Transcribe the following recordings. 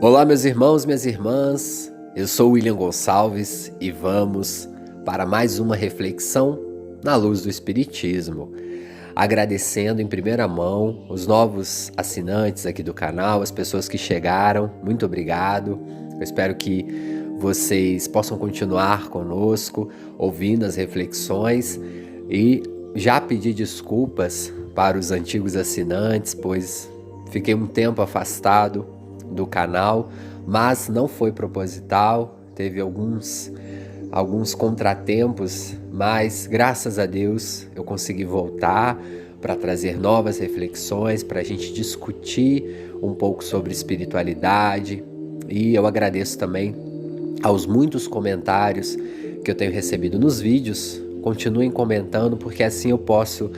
Olá, meus irmãos, minhas irmãs. Eu sou William Gonçalves e vamos para mais uma reflexão na luz do Espiritismo. Agradecendo em primeira mão os novos assinantes aqui do canal, as pessoas que chegaram, muito obrigado. Eu espero que vocês possam continuar conosco, ouvindo as reflexões e já pedir desculpas para os antigos assinantes, pois fiquei um tempo afastado do canal, mas não foi proposital, teve alguns contratempos, mas graças a Deus eu consegui voltar para trazer novas reflexões, para a gente discutir um pouco sobre espiritualidade. E eu agradeço também aos muitos comentários que eu tenho recebido nos vídeos. Continuem comentando, porque assim eu posso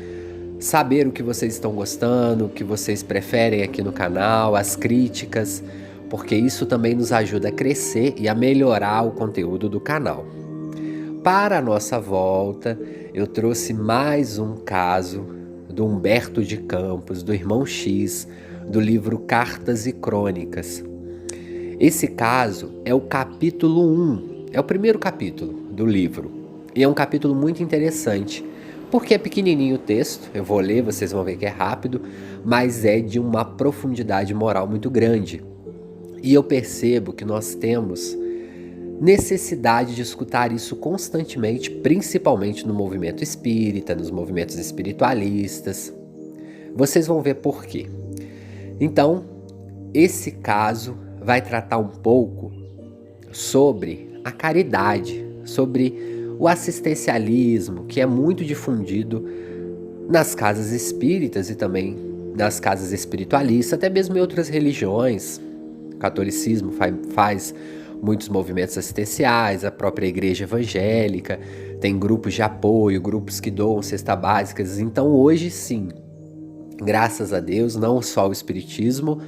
saber o que vocês estão gostando, o que vocês preferem aqui no canal, as críticas, porque isso também nos ajuda a crescer e a melhorar o conteúdo do canal. Para a nossa volta, eu trouxe mais um caso do Humberto de Campos, do Irmão X, do livro Cartas e Crônicas. Esse caso é o capítulo 1, é o primeiro capítulo do livro, e é um capítulo muito interessante, porque é pequenininho o texto, eu vou ler, vocês vão ver que é rápido, mas é de uma profundidade moral muito grande. E eu percebo que nós temos necessidade de escutar isso constantemente, principalmente no movimento espírita, nos movimentos espiritualistas. Vocês vão ver por quê. Então, esse caso vai tratar um pouco sobre a caridade, sobre o assistencialismo, que é muito difundido nas casas espíritas e também nas casas espiritualistas, até mesmo em outras religiões. O catolicismo faz muitos movimentos assistenciais, a própria igreja evangélica tem grupos de apoio, grupos que doam cestas básicas. Então hoje sim, graças a Deus, não só o espiritismo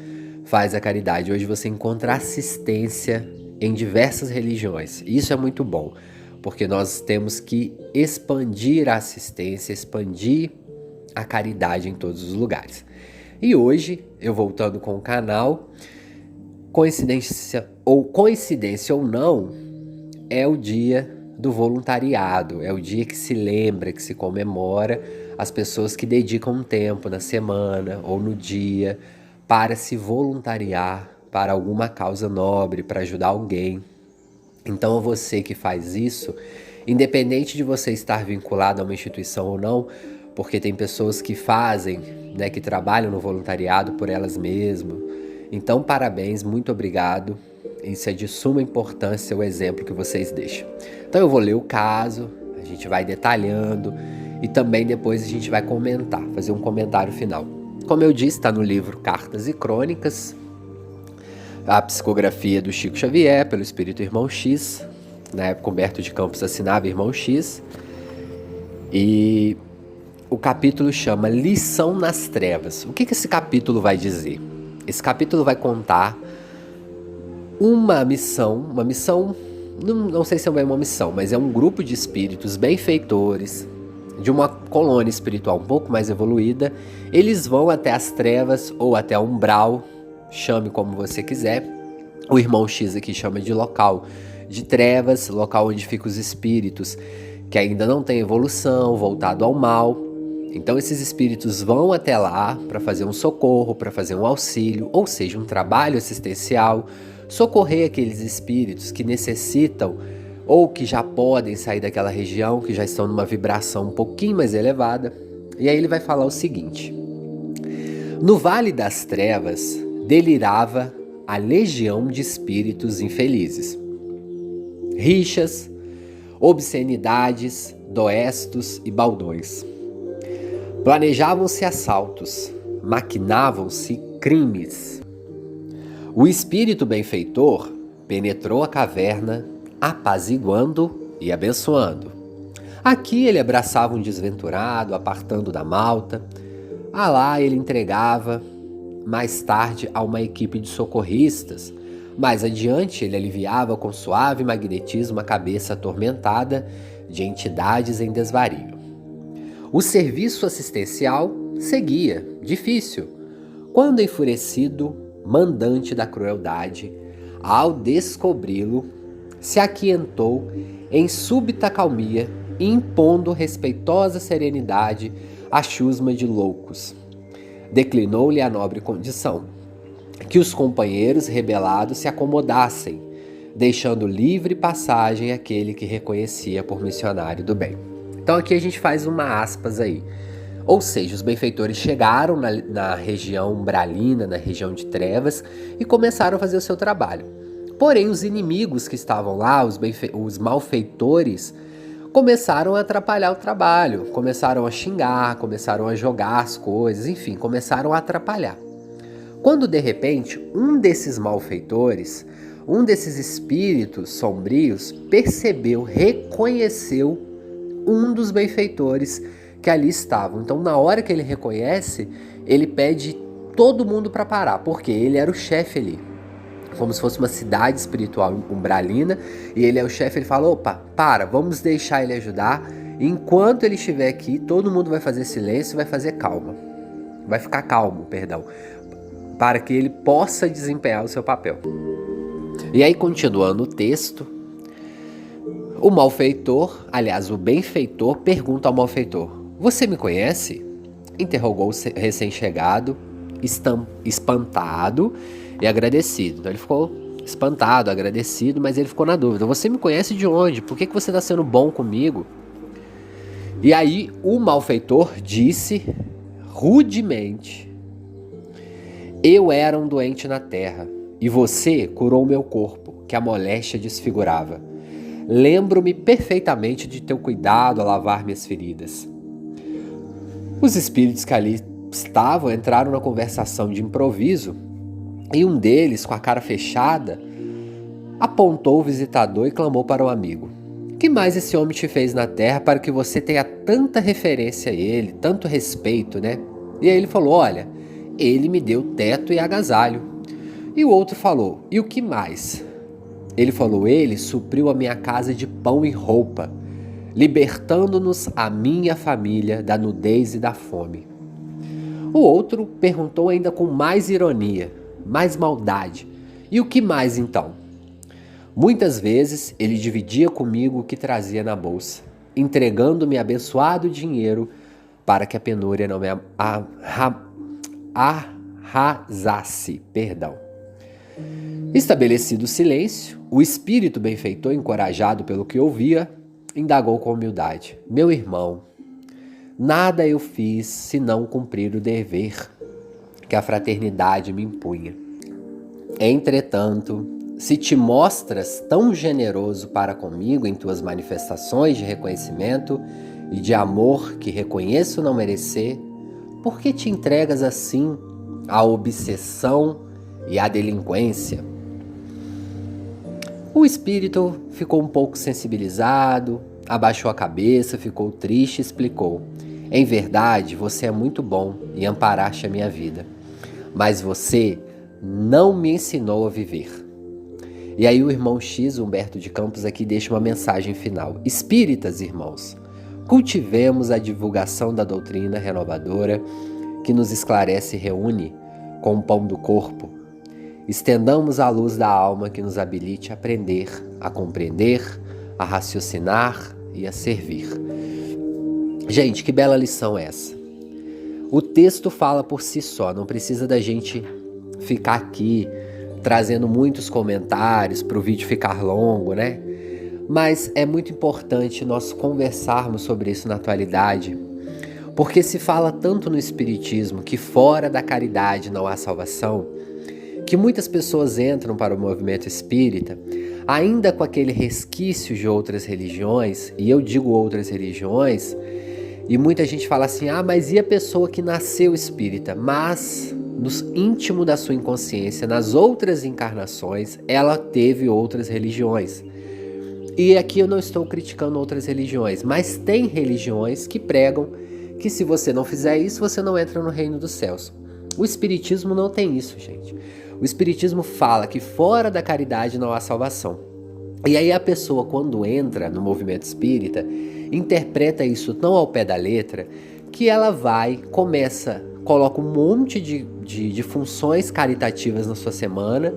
faz a caridade, hoje você encontra assistência em diversas religiões. Isso é muito bom, porque nós temos que expandir a assistência, expandir a caridade em todos os lugares. E hoje, eu voltando com o canal, coincidência ou não, é o dia do voluntariado, é o dia que se lembra, que se comemora as pessoas que dedicam um tempo na semana ou no dia para se voluntariar para alguma causa nobre, para ajudar alguém. Então, você que faz isso, independente de você estar vinculado a uma instituição ou não, porque tem pessoas que fazem, né, que trabalham no voluntariado por elas mesmas. Então, parabéns, muito obrigado. Isso é de suma importância, o exemplo que vocês deixam. Então, eu vou ler o caso, a gente vai detalhando e também depois a gente vai comentar, fazer um comentário final. Como eu disse, está no livro Cartas e Crônicas, a psicografia do Chico Xavier, pelo Espírito Irmão X. Na época, Humberto de Campos assinava Irmão X. E o capítulo chama Lição nas Trevas. O que esse capítulo vai dizer? Esse capítulo vai contar uma missão, não sei se é uma missão, mas é um grupo de espíritos benfeitores, de uma colônia espiritual um pouco mais evoluída. Eles vão até as trevas ou até a umbral, chame como você quiser. O Irmão X aqui chama de local de trevas, local onde ficam os espíritos que ainda não têm evolução, voltado ao mal. Então esses espíritos vão até lá para fazer um socorro, para fazer um auxílio, ou seja, um trabalho assistencial, socorrer aqueles espíritos que necessitam ou que já podem sair daquela região, que já estão numa vibração um pouquinho mais elevada. E aí ele vai falar o seguinte: no Vale das Trevas delirava a legião de espíritos infelizes. Rixas, obscenidades, doestos e baldões. Planejavam-se assaltos, maquinavam-se crimes. O espírito benfeitor penetrou a caverna, apaziguando e abençoando. Aqui ele abraçava um desventurado, apartando da malta. Lá ele entregava mais tarde a uma equipe de socorristas. Mais adiante ele aliviava com suave magnetismo a cabeça atormentada de entidades em desvario. O serviço assistencial seguia, difícil, quando enfurecido, mandante da crueldade, ao descobri-lo, se aquietou em súbita calmia, impondo respeitosa serenidade à chusma de loucos. Declinou-lhe a nobre condição, que os companheiros rebelados se acomodassem, deixando livre passagem aquele que reconhecia por missionário do bem. Então aqui a gente faz uma aspas aí. Ou seja, os benfeitores chegaram na região umbralina, na região de trevas, e começaram a fazer o seu trabalho. Porém, os inimigos que estavam lá, os malfeitores, começaram a atrapalhar o trabalho, começaram a xingar, começaram a jogar as coisas, enfim, começaram a atrapalhar. Quando de repente um desses malfeitores, um desses espíritos sombrios, percebeu, reconheceu um dos benfeitores que ali estavam. Então, na hora que ele reconhece, ele pede todo mundo para parar, porque ele era o chefe ali. Como se fosse uma cidade espiritual umbralina, e ele é o chefe. Ele fala: opa, vamos deixar ele ajudar. Enquanto ele estiver aqui, todo mundo vai fazer silêncio, vai fazer calma. Vai ficar calmo, perdão, para que ele possa desempenhar o seu papel. E aí, continuando o texto, o malfeitor, aliás, o benfeitor, pergunta ao malfeitor: você me conhece? Interrogou o recém-chegado, espantado e agradecido. Então ele ficou espantado, agradecido, mas ele ficou na dúvida: você me conhece de onde? Por que você está sendo bom comigo? E aí o malfeitor disse rudemente: eu era um doente na terra, e você curou meu corpo, que a moléstia desfigurava. Lembro-me perfeitamente de teu cuidado a lavar minhas feridas. Os espíritos que ali estavam entraram na conversação de improviso, e um deles, com a cara fechada, apontou o visitador e clamou para o amigo: que mais esse homem te fez na terra para que você tenha tanta referência a ele, tanto respeito, né? E aí ele falou: olha, ele me deu teto e agasalho. E o outro falou: e o que mais? Ele falou: ele supriu a minha casa de pão e roupa, libertando-nos, a minha família, da nudez e da fome. O outro perguntou ainda com mais ironia, mais maldade: e o que mais então? Muitas vezes ele dividia comigo o que trazia na bolsa, entregando-me abençoado dinheiro para que a penúria não me arrasasse. Estabelecido o silêncio, o espírito benfeitor, encorajado pelo que ouvia, indagou com humildade: meu irmão, nada eu fiz senão cumprir o dever que a fraternidade me impunha. Entretanto, se te mostras tão generoso para comigo em tuas manifestações de reconhecimento e de amor que reconheço não merecer, por que te entregas assim à obsessão e à delinquência? O espírito ficou um pouco sensibilizado, abaixou a cabeça, ficou triste e explicou: em verdade, você é muito bom e amparaste a minha vida, mas você não me ensinou a viver. E aí o irmão X, Humberto de Campos, aqui deixa uma mensagem final: espíritas, irmãos, cultivemos a divulgação da doutrina renovadora que nos esclarece e reúne com o pão do corpo. Estendamos a luz da alma que nos habilite a aprender, a compreender, a raciocinar e a servir. Gente, que bela lição é essa? O texto fala por si só, não precisa da gente ficar aqui trazendo muitos comentários para o vídeo ficar longo, né? Mas é muito importante nós conversarmos sobre isso na atualidade, porque se fala tanto no espiritismo que fora da caridade não há salvação, que muitas pessoas entram para o movimento espírita ainda com aquele resquício de outras religiões, e eu digo outras religiões, e muita gente fala assim: mas e a pessoa que nasceu espírita? Mas no íntimo da sua inconsciência, nas outras encarnações, ela teve outras religiões. E aqui eu não estou criticando outras religiões, mas tem religiões que pregam que se você não fizer isso, você não entra no reino dos céus. O espiritismo não tem isso, gente. O espiritismo fala que fora da caridade não há salvação. E aí a pessoa, quando entra no movimento espírita, interpreta isso tão ao pé da letra que ela coloca um monte de funções caritativas na sua semana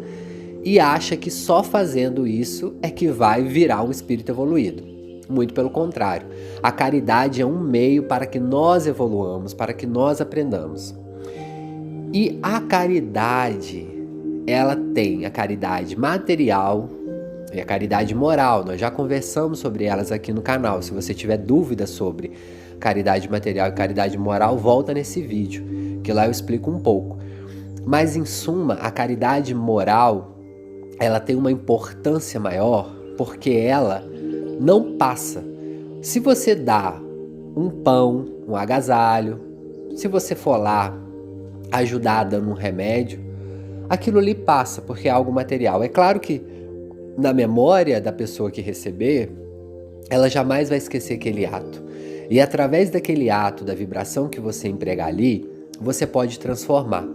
e acha que só fazendo isso é que vai virar um espírito evoluído. Muito pelo contrário. A caridade é um meio para que nós evoluamos, para que nós aprendamos. E a caridade, ela tem a caridade material e a caridade moral. Nós já conversamos sobre elas aqui no canal. Se você tiver dúvidas sobre caridade material e caridade moral, volta nesse vídeo, que lá eu explico um pouco. Mas em suma, a caridade moral, ela tem uma importância maior porque ela não passa. Se você dá um pão, um agasalho, se você for lá ajudar dando um remédio, aquilo ali passa porque é algo material. É claro que na memória da pessoa que receber, ela jamais vai esquecer aquele ato. E através daquele ato, da vibração que você empregar ali, você pode transformar.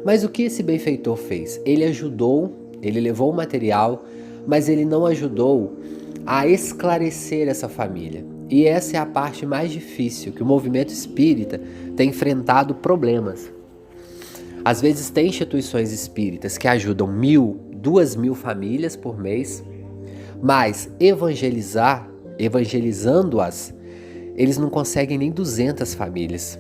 Mas o que esse benfeitor fez? Ele ajudou, ele levou o material, mas ele não ajudou a esclarecer essa família. E essa é a parte mais difícil, que o movimento espírita tem enfrentado problemas. Às vezes tem instituições espíritas que ajudam 1.000, 2.000 famílias por mês, mas evangelizando-as, eles não conseguem nem 200 famílias.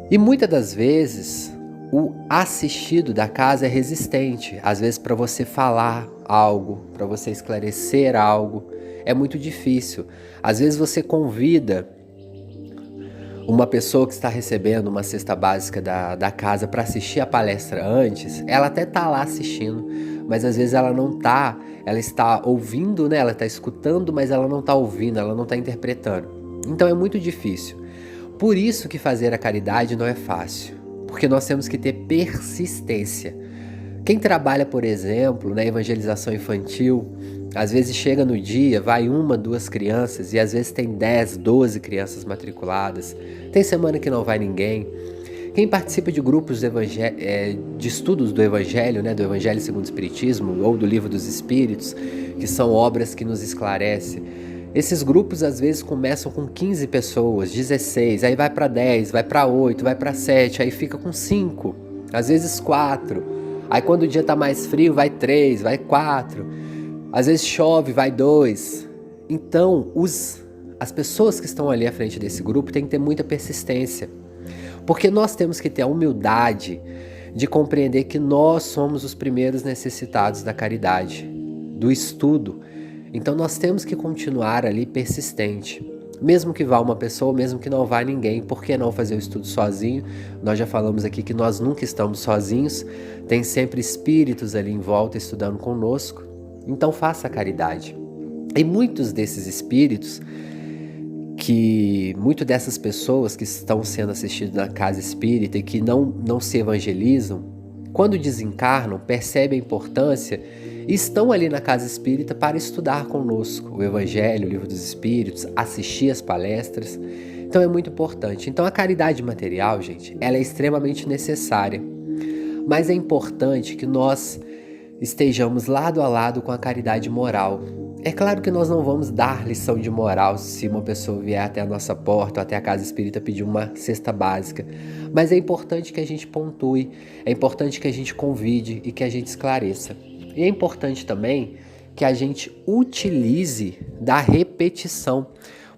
E muitas das vezes o assistido da casa é resistente. Às vezes para você falar algo, para você esclarecer algo, é muito difícil. Às vezes você convida uma pessoa que está recebendo uma cesta básica da casa para assistir a palestra antes, ela até está lá assistindo, mas às vezes ela não está, ela está ouvindo, né? Ela está escutando, mas ela não está ouvindo, ela não está interpretando. Então é muito difícil. Por isso que fazer a caridade não é fácil, porque nós temos que ter persistência. Quem trabalha, por exemplo, na evangelização infantil, às vezes chega no dia, vai 1, 2 crianças e às vezes tem 10, 12 crianças matriculadas. Tem semana que não vai ninguém. Quem participa de grupos de estudos do Evangelho, né, do Evangelho segundo o Espiritismo ou do Livro dos Espíritos, que são obras que nos esclarecem, esses grupos às vezes começam com 15 pessoas, 16, aí vai para 10, vai para 8, vai para 7, aí fica com 5, às vezes 4. Aí quando o dia está mais frio, vai 3, vai 4. Às vezes chove, vai 2. Então, as pessoas que estão ali à frente desse grupo têm que ter muita persistência. Porque nós temos que ter a humildade de compreender que nós somos os primeiros necessitados da caridade, do estudo. Então nós temos que continuar ali persistente. Mesmo que vá uma pessoa, mesmo que não vá ninguém, por que não fazer o estudo sozinho? Nós já falamos aqui que nós nunca estamos sozinhos, tem sempre espíritos ali em volta estudando conosco. Então faça a caridade. E muitos desses espíritos, muitas dessas pessoas que estão sendo assistidas na casa espírita e que não se evangelizam, quando desencarnam, percebem a importância e estão ali na casa espírita para estudar conosco o Evangelho, o Livro dos Espíritos, assistir as palestras. Então é muito importante. Então a caridade material, gente, ela é extremamente necessária. Mas é importante que nós estejamos lado a lado com a caridade moral. É claro que nós não vamos dar lição de moral se uma pessoa vier até a nossa porta ou até a casa espírita pedir uma cesta básica. Mas é importante que a gente pontue, é importante que a gente convide e que a gente esclareça. E é importante também que a gente utilize da repetição,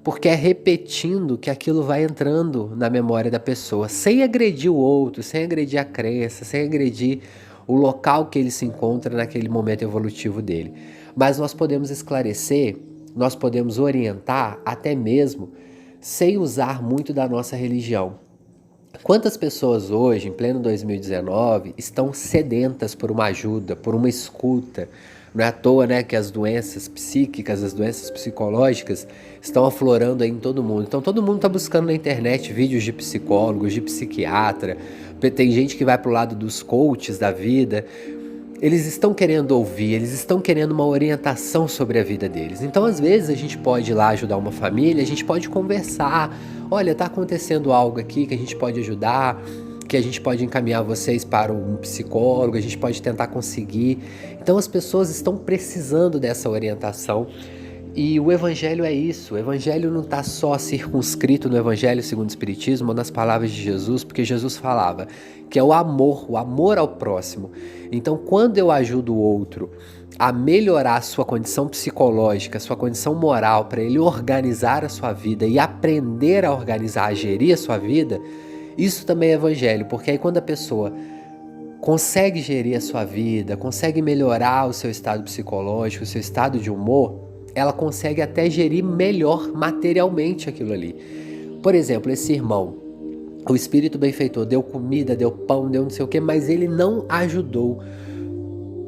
porque é repetindo que aquilo vai entrando na memória da pessoa, sem agredir o outro, sem agredir a crença, sem agredir o local que ele se encontra naquele momento evolutivo dele. Mas nós podemos esclarecer, nós podemos orientar até mesmo sem usar muito da nossa religião. Quantas pessoas hoje, em pleno 2019, estão sedentas por uma ajuda, por uma escuta? Não é à toa, né, que as doenças psíquicas, as doenças psicológicas estão aflorando aí em todo mundo. Então todo mundo está buscando na internet vídeos de psicólogos, de psiquiatra. Tem gente que vai para o lado dos coaches da vida. Eles estão querendo ouvir, eles estão querendo uma orientação sobre a vida deles. Então às vezes a gente pode ir lá ajudar uma família, a gente pode conversar. Olha, está acontecendo algo aqui que a gente pode ajudar, que a gente pode encaminhar vocês para um psicólogo, a gente pode tentar conseguir. Então as pessoas estão precisando dessa orientação E o evangelho é isso, o evangelho não está só circunscrito no evangelho segundo o Espiritismo ou nas palavras de Jesus, porque Jesus falava que é o amor ao próximo. Então quando eu ajudo o outro a melhorar a sua condição psicológica, a sua condição moral, para ele organizar a sua vida e aprender a organizar, a gerir a sua vida, isso também é evangelho, porque aí quando a pessoa consegue gerir a sua vida, consegue melhorar o seu estado psicológico, o seu estado de humor, ela consegue até gerir melhor materialmente aquilo ali. Por exemplo, esse irmão, o espírito benfeitor deu comida, deu pão, deu não sei o que, mas ele não ajudou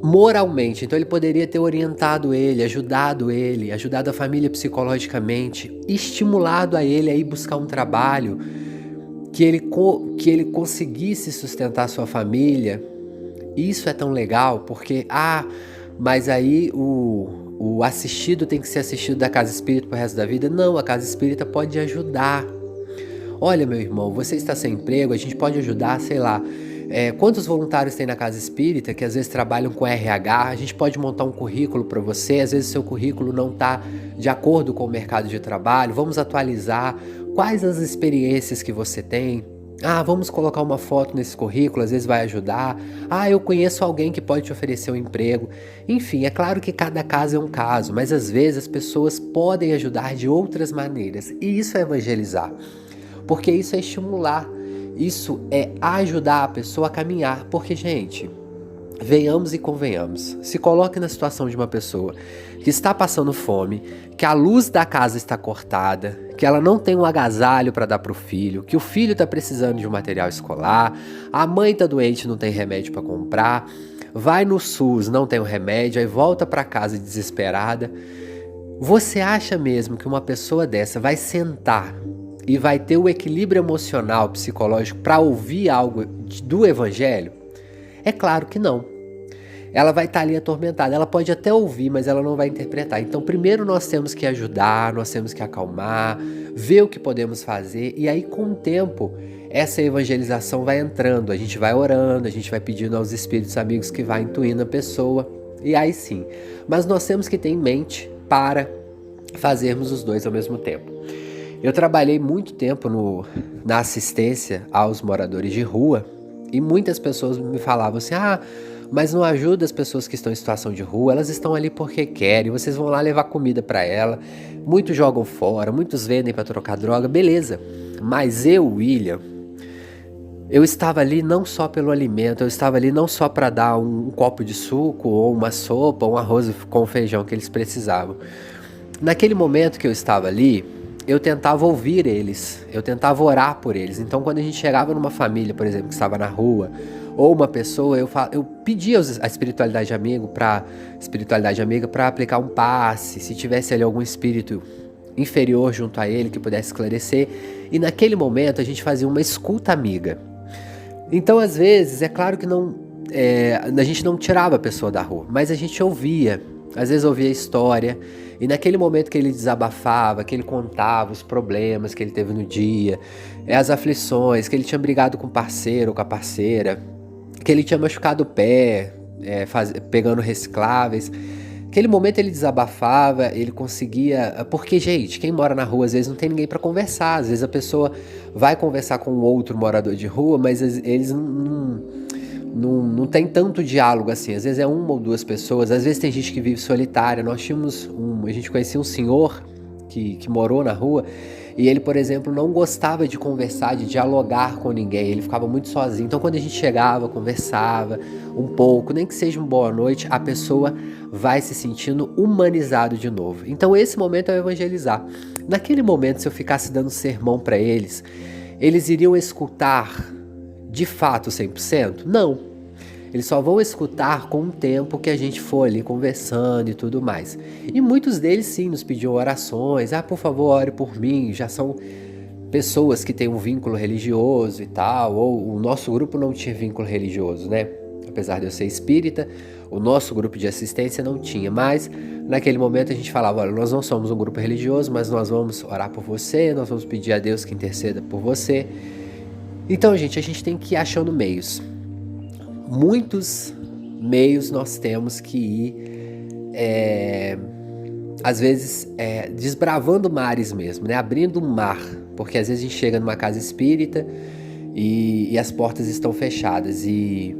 moralmente. Então ele poderia ter orientado ele, ajudado a família psicologicamente, estimulado a ele a ir buscar um trabalho, que ele conseguisse sustentar sua família. Isso é tão legal, porque, mas aí o assistido tem que ser assistido da casa espírita pro resto da vida. Não, a casa espírita pode ajudar. Olha, meu irmão, você está sem emprego, a gente pode ajudar, sei lá, quantos voluntários tem na casa espírita que às vezes trabalham com RH, a gente pode montar um currículo para você, às vezes seu currículo não está de acordo com o mercado de trabalho, vamos atualizar, quais as experiências que você tem. Vamos colocar uma foto nesse currículo, às vezes vai ajudar. Eu conheço alguém que pode te oferecer um emprego. Enfim, é claro que cada caso é um caso, mas às vezes as pessoas podem ajudar de outras maneiras. E isso é evangelizar, porque isso é estimular, isso é ajudar a pessoa a caminhar. Porque, gente, venhamos e convenhamos, se coloque na situação de uma pessoa que está passando fome, que a luz da casa está cortada, que ela não tem um agasalho para dar para o filho, que o filho está precisando de um material escolar, a mãe está doente, não tem remédio para comprar, vai no SUS, não tem o remédio, aí volta para casa desesperada. Você acha mesmo que uma pessoa dessa vai sentar e vai ter o equilíbrio emocional, psicológico para ouvir algo do evangelho? É claro que não. Ela vai estar ali atormentada, ela pode até ouvir, mas ela não vai interpretar. Então primeiro nós temos que ajudar, nós temos que acalmar, ver o que podemos fazer, e aí com o tempo essa evangelização vai entrando, a gente vai orando, a gente vai pedindo aos espíritos amigos que vai intuindo a pessoa, e aí sim. Mas nós temos que ter em mente para fazermos os dois ao mesmo tempo. Eu trabalhei muito tempo na assistência aos moradores de rua, e muitas pessoas me falavam assim, mas não ajuda as pessoas que estão em situação de rua, elas estão ali porque querem, vocês vão lá levar comida para ela, muitos jogam fora, muitos vendem para trocar droga, beleza. Mas William, eu estava ali não só pelo alimento, eu estava ali não só para dar um copo de suco, ou uma sopa, ou um arroz com feijão que eles precisavam. Naquele momento que eu estava ali, eu tentava ouvir eles, eu tentava orar por eles. Então quando a gente chegava numa família, por exemplo, que estava na rua, ou uma pessoa, eu pedia a espiritualidade amiga para aplicar um passe, se tivesse ali algum espírito inferior junto a ele que pudesse esclarecer, e naquele momento a gente fazia uma escuta amiga. Então às vezes, é claro que a gente não tirava a pessoa da rua, mas a gente ouvia, às vezes ouvia a história, e naquele momento que ele desabafava, que ele contava os problemas que ele teve no dia, as aflições, que ele tinha brigado com o parceiro ou com a parceira, que ele tinha machucado o pé, pegando recicláveis. Aquele momento ele desabafava, ele conseguia... Porque, gente, quem mora na rua às vezes não tem ninguém para conversar. Às vezes a pessoa vai conversar com outro morador de rua, mas eles não tem tanto diálogo assim. Às vezes é uma ou duas pessoas, às vezes tem gente que vive solitária. A gente conhecia um senhor que morou na rua, e ele, por exemplo, não gostava de conversar, de dialogar com ninguém, ele ficava muito sozinho. Então quando a gente chegava, conversava um pouco, nem que seja uma boa noite, a pessoa vai se sentindo humanizado de novo. Então esse momento é o evangelizar. Naquele momento, se eu ficasse dando sermão para eles iriam escutar de fato 100%? Não. Eles só vão escutar com o tempo que a gente for ali conversando e tudo mais. E muitos deles sim nos pediam orações. Por favor, ore por mim. Já são pessoas que têm um vínculo religioso e tal. Ou o nosso grupo não tinha vínculo religioso, né? Apesar de eu ser espírita, o nosso grupo de assistência não tinha. Mas naquele momento a gente falava, olha, nós não somos um grupo religioso, mas nós vamos orar por você, nós vamos pedir a Deus que interceda por você. Então, gente, a gente tem que ir achando meios. Muitos meios nós temos que ir às vezes, desbravando mares mesmo, né? Abrindo um mar, porque às vezes a gente chega numa casa espírita e as portas estão fechadas e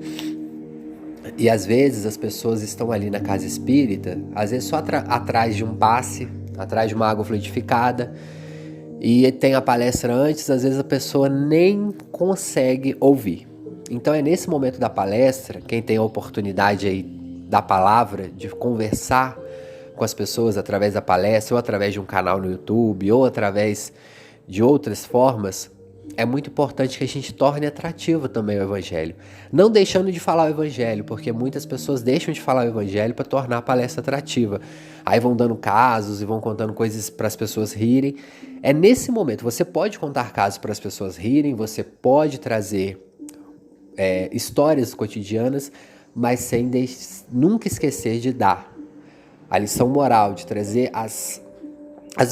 às vezes as pessoas estão ali na casa espírita, às vezes só atrás de um passe, atrás de uma água fluidificada, e tem a palestra antes, às vezes a pessoa nem consegue ouvir. Então é nesse momento da palestra, quem tem a oportunidade aí da palavra, de conversar com as pessoas através da palestra, ou através de um canal no YouTube, ou através de outras formas, é muito importante que a gente torne atrativo também o Evangelho. Não deixando de falar o Evangelho, porque muitas pessoas deixam de falar o Evangelho para tornar a palestra atrativa. Aí vão dando casos e vão contando coisas para as pessoas rirem. É nesse momento, você pode contar casos para as pessoas rirem, você pode trazer histórias cotidianas, mas sem nunca esquecer de dar a lição moral, de trazer as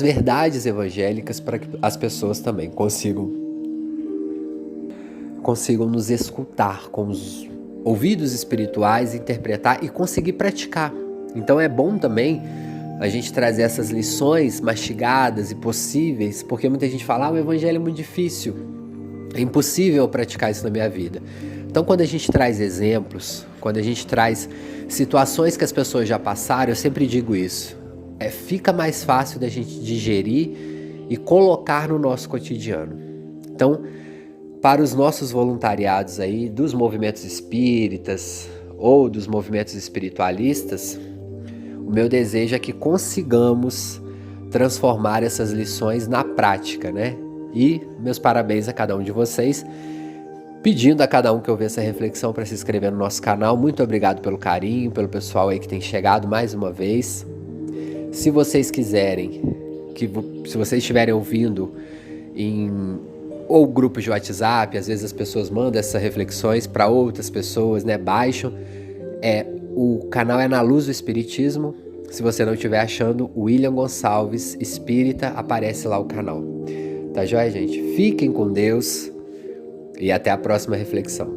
verdades evangélicas para que as pessoas também consigam nos escutar com os ouvidos espirituais, interpretar e conseguir praticar. Então é bom também a gente trazer essas lições mastigadas e possíveis, porque muita gente fala, o evangelho é muito difícil, é impossível eu praticar isso na minha vida. Então quando a gente traz exemplos, quando a gente traz situações que as pessoas já passaram, eu sempre digo isso, fica mais fácil da gente digerir e colocar no nosso cotidiano. Então, para os nossos voluntariados aí, dos movimentos espíritas ou dos movimentos espiritualistas, o meu desejo é que consigamos transformar essas lições na prática, né? E meus parabéns a cada um de vocês, pedindo a cada um que ouve essa reflexão para se inscrever no nosso canal. Muito obrigado pelo carinho, pelo pessoal aí que tem chegado mais uma vez. Se vocês quiserem, se vocês estiverem ouvindo ou grupos de WhatsApp, às vezes as pessoas mandam essas reflexões para outras pessoas, né? Baixam. O canal é Na Luz do Espiritismo. Se você não estiver achando, William Gonçalves Espírita, aparece lá o canal. Tá joia, gente? Fiquem com Deus e até a próxima reflexão.